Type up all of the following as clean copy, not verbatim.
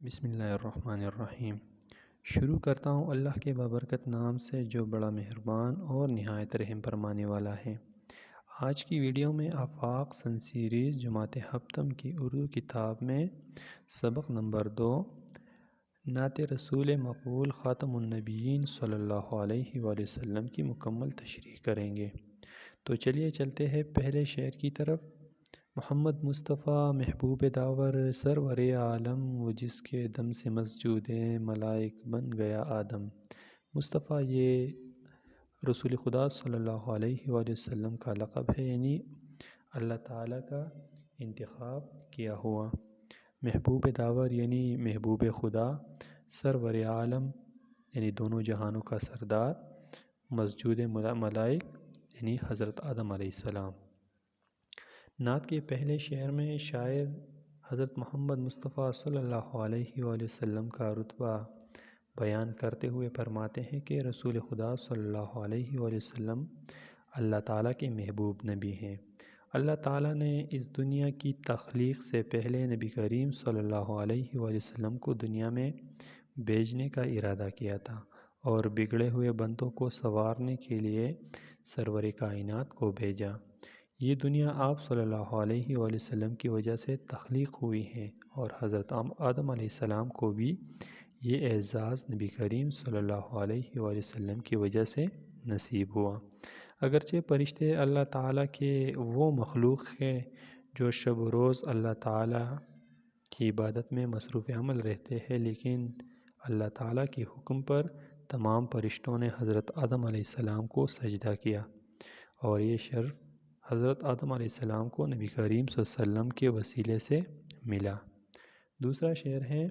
بسم اللہ الرحمن الرحیم۔ شروع کرتا ہوں اللہ کے بابرکت نام سے جو بڑا مہربان اور نہایت رحم فرمانے والا ہے۔ آج کی ویڈیو میں آفاق سن سیریز جماعت ہفتم کی اردو کتاب میں سبق نمبر 2 نعت رسول مقبول خاتم النبیین صلی اللہ علیہ وآلہ وسلم کی مکمل تشریح کریں گے۔ تو چلیے چلتے ہیں پہلے شعر کی طرف۔ محمد مصطفیٰ محبوب داور سرور عالم، وہ جس کے دم سے مسجود ملائک بن گیا آدم۔ مصطفیٰ یہ رسول خدا صلی اللہ علیہ وآلہ وسلم کا لقب ہے، یعنی اللہ تعالیٰ کا انتخاب کیا ہوا۔ محبوب داور یعنی محبوب خدا، سرور عالم یعنی دونوں جہانوں کا سردار، مسجود ملائک یعنی حضرت آدم علیہ السلام۔ نعت کے پہلے شعر میں شاعر حضرت محمد مصطفیٰ صلی اللہ علیہ وآلہ وسلم کا رتبہ بیان کرتے ہوئے فرماتے ہیں کہ رسول خدا صلی اللہ علیہ وآلہ وسلم اللہ تعالیٰ کے محبوب نبی ہیں۔ اللہ تعالیٰ نے اس دنیا کی تخلیق سے پہلے نبی کریم صلی اللہ علیہ وآلہ وسلم کو دنیا میں بھیجنے کا ارادہ کیا تھا اور بگڑے ہوئے بندوں کو سنوارنے کے لیے سرور کائنات کو بھیجا۔ یہ دنیا آپ صلی اللہ علیہ وآلہ وسلم کی وجہ سے تخلیق ہوئی ہے اور حضرت آدم علیہ السلام کو بھی یہ اعزاز نبی کریم صلی اللہ علیہ وآلہ وسلم کی وجہ سے نصیب ہوا۔ اگرچہ فرشتے اللہ تعالیٰ کے وہ مخلوق ہیں جو شب و روز اللہ تعالیٰ کی عبادت میں مصروف عمل رہتے ہیں، لیکن اللہ تعالیٰ کے حکم پر تمام فرشتوں نے حضرت آدم علیہ السلام کو سجدہ کیا اور یہ شرف حضرت آدم علیہ السلام کو نبی کریم صلی اللہ علیہ وسلم کے وسیلے سے ملا۔ دوسرا شعر ہے،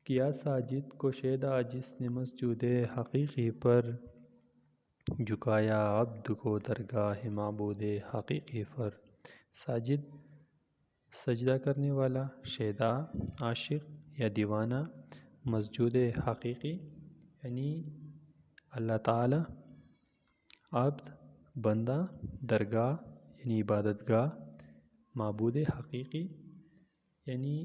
کیا ساجد کو شیدا جس نے مسجود حقیقی پر، جھکایا عبد کو درگاہ معبود حقیقی پر۔ ساجد سجدہ کرنے والا، شیدا عاشق یا دیوانہ، مسجود حقیقی یعنی اللہ تعالی، عبد بندہ، درگاہ یعنی عبادت گاہ، معبود حقیقی یعنی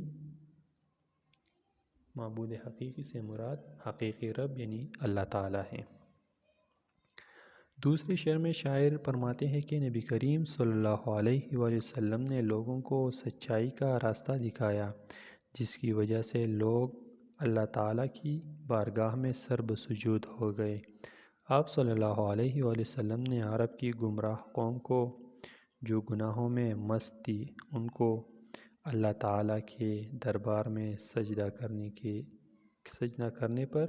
معبود حقیقی سے مراد حقیقی رب یعنی اللہ تعالیٰ ہے۔ دوسرے شعر میں شاعر فرماتے ہیں کہ نبی کریم صلی اللہ علیہ وآلہ وسلم نے لوگوں کو سچائی کا راستہ دکھایا، جس کی وجہ سے لوگ اللہ تعالیٰ کی بارگاہ میں سر بسجود ہو گئے۔ آپ صلی اللہ علیہ وآلہ وسلم نے عرب کی گمراہ قوم کو جو گناہوں میں مست تھی، ان کو اللہ تعالیٰ کے دربار میں سجدہ کرنے پر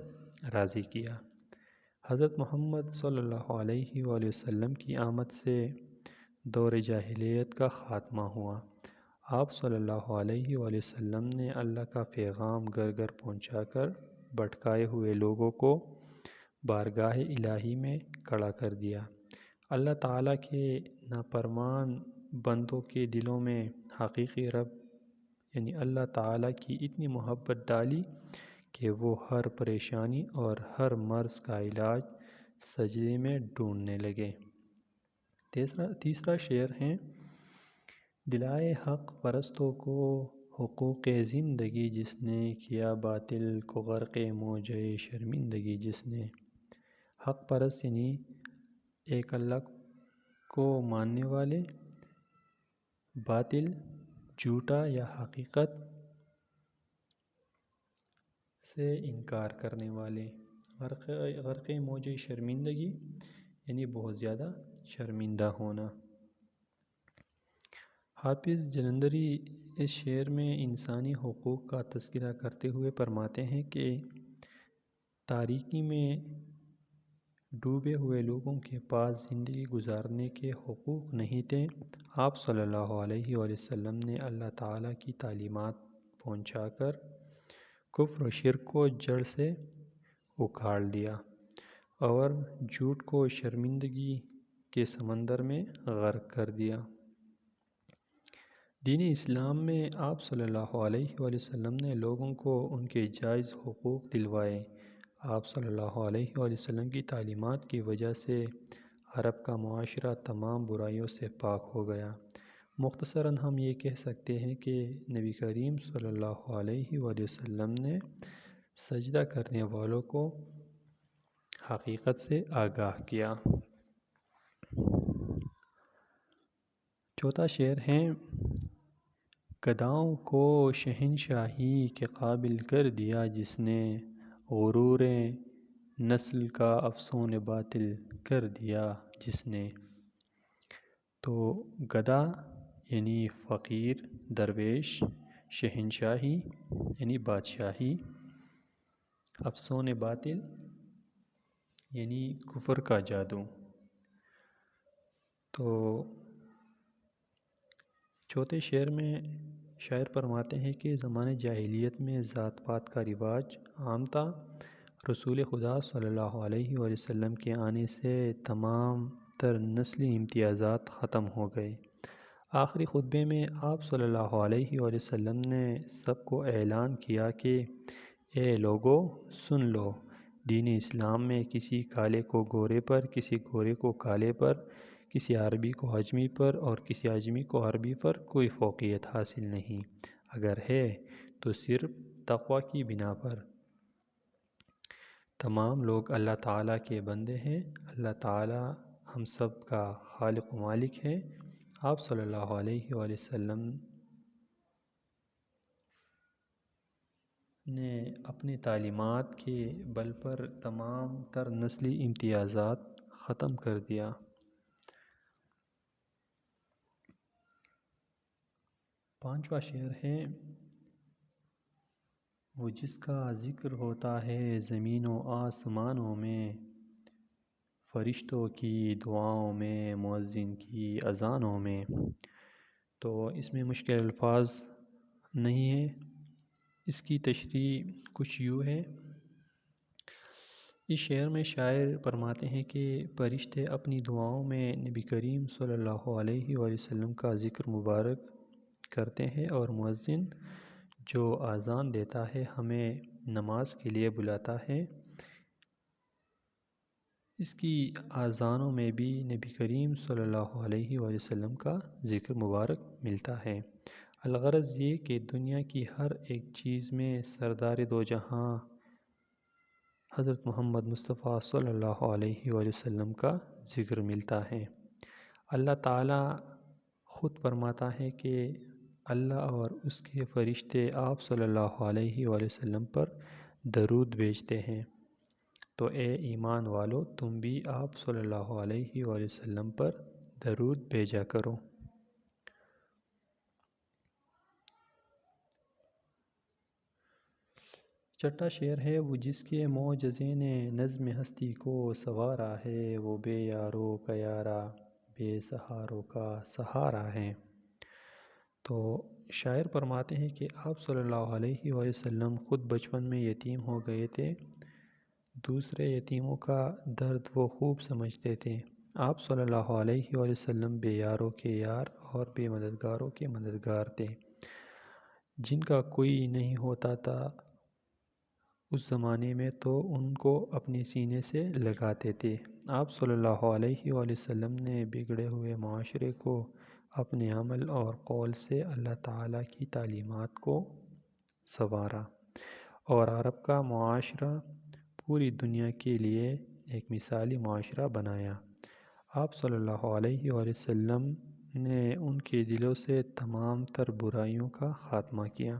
راضی کیا۔ حضرت محمد صلی اللہ علیہ وآلہ وسلم کی آمد سے دور جاہلیت کا خاتمہ ہوا۔ آپ صلی اللہ علیہ وآلہ وسلم نے اللہ کا پیغام گھر گھر پہنچا کر بھٹکائے ہوئے لوگوں کو بارگاہ الہی میں کھڑا کر دیا۔ اللہ تعالیٰ کے نافرمان بندوں کے دلوں میں حقیقی رب یعنی اللہ تعالیٰ کی اتنی محبت ڈالی کہ وہ ہر پریشانی اور ہر مرض کا علاج سجدے میں ڈھونڈنے لگے۔ تیسرا شعر ہے، دلائے حق پرستوں کو حقوق زندگی جس نے، کیا باطل کو غرق موجِ شرمندگی جس نے۔ حق پرست یعنی ایک اللہ کو ماننے والے، باطل جھوٹا یا حقیقت سے انکار کرنے والے، غرق موج شرمندگی یعنی بہت زیادہ شرمندہ ہونا۔ حافظ جلندری اس شعر میں انسانی حقوق کا تذکرہ کرتے ہوئے فرماتے ہیں کہ تاریکی میں ڈوبے ہوئے لوگوں کے پاس زندگی گزارنے کے حقوق نہیں تھے۔ آپ صلی اللہ علیہ وآلہ وسلم نے اللہ تعالیٰ کی تعلیمات پہنچا کر کفر و شرک کو جڑ سے اکھاڑ دیا اور جھوٹ کو شرمندگی کے سمندر میں غرق کر دیا۔ دین اسلام میں آپ صلی اللہ علیہ وآلہ وسلم نے لوگوں کو ان کے جائز حقوق دلوائے۔ آپ صلی اللہ علیہ وآلہ وسلم کی تعلیمات کی وجہ سے عرب کا معاشرہ تمام برائیوں سے پاک ہو گیا۔ مختصراً ہم یہ کہہ سکتے ہیں کہ نبی کریم صلی اللہ علیہ وآلہ وسلم نے سجدہ کرنے والوں کو حقیقت سے آگاہ کیا۔ چوتھا شعر ہے: گداؤں کو شہنشاہی کے قابل کر دیا جس نے، غرور نسل کا افسون باطل کر دیا جس نے۔ تو گدا یعنی فقیر، درویش، شہنشاہی یعنی بادشاہی، افسون باطل یعنی کفر کا جادو۔ تو چوتھے شعر میں شاعر فرماتے ہیں کہ زمانہ جاہلیت میں ذات پات کا رواج عام تھا، رسول خدا صلی اللہ علیہ وآلہ وسلم کے آنے سے تمام تر نسلی امتیازات ختم ہو گئے۔ آخری خطبے میں آپ صلی اللہ علیہ وآلہ وسلم نے سب کو اعلان کیا کہ اے لوگو سن لو، دین اسلام میں کسی کالے کو گورے پر، کسی گورے کو کالے پر، کسی عربی کو اعجمی پر اور کسی اعجمی کو عربی پر کوئی فوقیت حاصل نہیں، اگر ہے تو صرف تقوی کی بنا پر۔ تمام لوگ اللہ تعالیٰ کے بندے ہیں، اللہ تعالیٰ ہم سب کا خالق و مالک ہے۔ آپ صلی اللہ علیہ وآلہ وسلم نے اپنی تعلیمات کے بل پر تمام تر نسلی امتیازات ختم کر دیا۔ پانچواں شعر ہے: وہ جس کا ذکر ہوتا ہے زمین و آسمانوں میں، فرشتوں کی دعاؤں میں، مؤذن کی اذانوں میں۔ تو اس میں مشکل الفاظ نہیں ہے، اس کی تشریح کچھ یوں ہے۔ اس شعر میں شاعر فرماتے ہیں کہ فرشتے اپنی دعاؤں میں نبی کریم صلی اللہ علیہ وآلہ وسلم کا ذکر مبارک کرتے ہیں، اور مؤذن جو اذان دیتا ہے ہمیں نماز کے لیے بلاتا ہے، اس کی اذانوں میں بھی نبی کریم صلی اللہ علیہ وآلہ وسلم کا ذکر مبارک ملتا ہے۔ الغرض یہ کہ دنیا کی ہر ایک چیز میں سردار دو جہاں حضرت محمد مصطفیٰ صلی اللہ علیہ وآلہ وسلم کا ذکر ملتا ہے۔ اللہ تعالیٰ خود فرماتا ہے کہ اللہ اور اس کے فرشتے آپ صلی اللہ علیہ وآلہ وسلم پر درود بھیجتے ہیں، تو اے ایمان والو تم بھی آپ صلی اللہ علیہ وآلہ وسلم پر درود بھیجا کرو۔ چھٹا شعر ہے: وہ جس کے معجزے نے نظم ہستی کو سنوارا ہے، وہ بے یاروں کا یارا، بے سہاروں کا سہارا ہے۔ تو شاعر فرماتے ہیں کہ آپ صلی اللہ علیہ وآلہ وسلم خود بچپن میں یتیم ہو گئے تھے، دوسرے یتیموں کا درد وہ خوب سمجھتے تھے۔ آپ صلی اللہ علیہ وآلہ وسلم بے یاروں کے یار اور بے مددگاروں کے مددگار تھے، جن کا کوئی نہیں ہوتا تھا اس زمانے میں تو ان کو اپنے سینے سے لگاتے تھے۔ آپ صلی اللہ علیہ وآلہ وسلم نے بگڑے ہوئے معاشرے کو اپنے عمل اور قول سے اللہ تعالیٰ کی تعلیمات کو سنوارا، اور عرب کا معاشرہ پوری دنیا کے لیے ایک مثالی معاشرہ بنایا۔ آپ صلی اللہ علیہ وآلہ وسلم نے ان کے دلوں سے تمام تر برائیوں کا خاتمہ کیا۔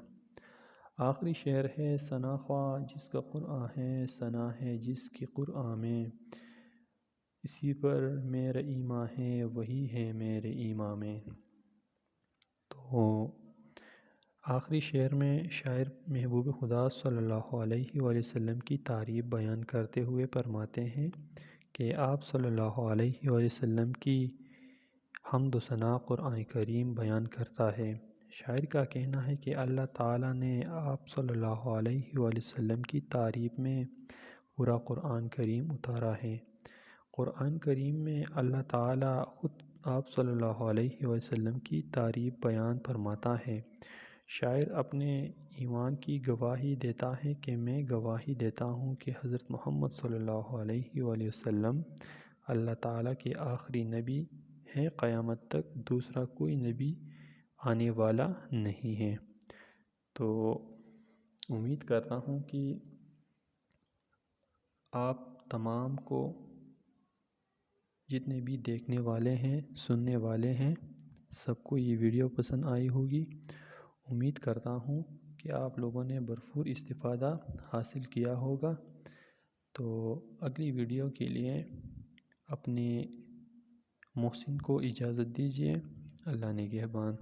آخری شعر ہے: ثنا خواہ جس کا قرآن ہے، ثنا ہے جس کی قرآن میں، اسی پر میرا ایمان ہے وہی ہے میرے ایمان میں۔ تو آخری شعر میں شاعر محبوب خدا صلی اللہ علیہ وآلہ وسلم کی تعریف بیان کرتے ہوئے فرماتے ہیں کہ آپ صلی اللہ علیہ وآلہ وسلم کی حمد و ثنا قرآن کریم بیان کرتا ہے۔ شاعر کا کہنا ہے کہ اللہ تعالیٰ نے آپ صلی اللہ علیہ وآلہ وسلم کی تعریف میں پورا قرآن کریم اتارا ہے۔ قرآن کریم میں اللہ تعالیٰ خود آپ صلی اللہ علیہ وآلہ وسلم کی تعریف بیان فرماتا ہے۔ شاعر اپنے ایمان کی گواہی دیتا ہے کہ میں گواہی دیتا ہوں کہ حضرت محمد صلی اللہ علیہ وآلہ وسلم اللہ تعالیٰ کے آخری نبی ہیں، قیامت تک دوسرا کوئی نبی آنے والا نہیں ہے۔ تو امید کرتا ہوں کہ آپ تمام کو، جتنے بھی دیکھنے والے ہیں سننے والے ہیں، سب کو یہ ویڈیو پسند آئی ہوگی۔ امید کرتا ہوں کہ آپ لوگوں نے بھرپور استفادہ حاصل کیا ہوگا۔ تو اگلی ویڈیو کے لیے اپنے محسن کو اجازت دیجیے۔ اللہ نگہبان۔